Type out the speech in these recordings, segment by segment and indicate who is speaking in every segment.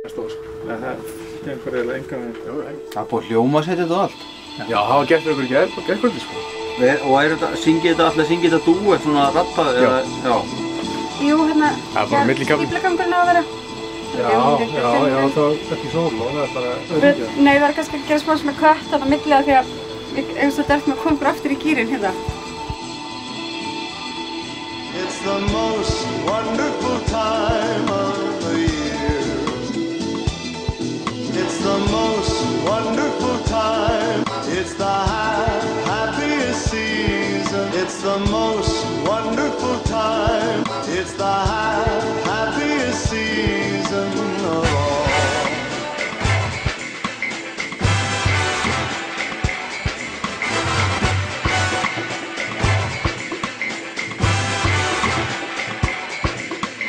Speaker 1: Stór. Það gengur eiginlega engan veginn.
Speaker 2: Það er búið hljómasveit þetta og allt.
Speaker 1: Já, það var gert fyrir ykkur í gærkvöldi sko.
Speaker 2: Og syngið þetta allir, syngið þetta dúett svona rappað eða, já.
Speaker 3: Jú, hérna,
Speaker 1: það er bara millikafl.
Speaker 3: stíflagangurinn á að vera.
Speaker 1: Já, það er ekki sóló, það er bara auðvitað.
Speaker 3: Nei, það er kannski að gera smá svona kött þarna á milli af því að eins og þetta eftir með að koma okkur aftur í gírinn hérna.
Speaker 4: It's the most wonderful time of the year. It's the most wonderful time. It's the happiest season. It's the most wonderful time. It's the happiest season of all.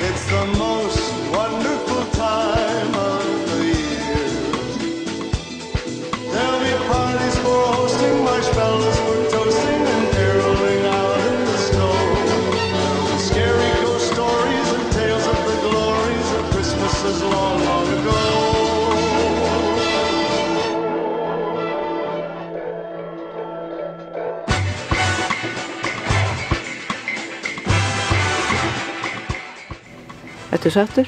Speaker 4: It's the most wonderful time of the year. There'll be parties for hosting, marshmallows for toasting, and caroling out in the snow. Scary ghost stories and tales of the glories of Christmases long, long ago.
Speaker 5: Ertu sáttur?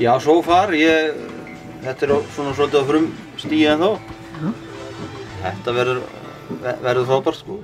Speaker 2: Já, so far, þetta svona svolítið á frumstigi ennþá. Þetta verður frábært sko.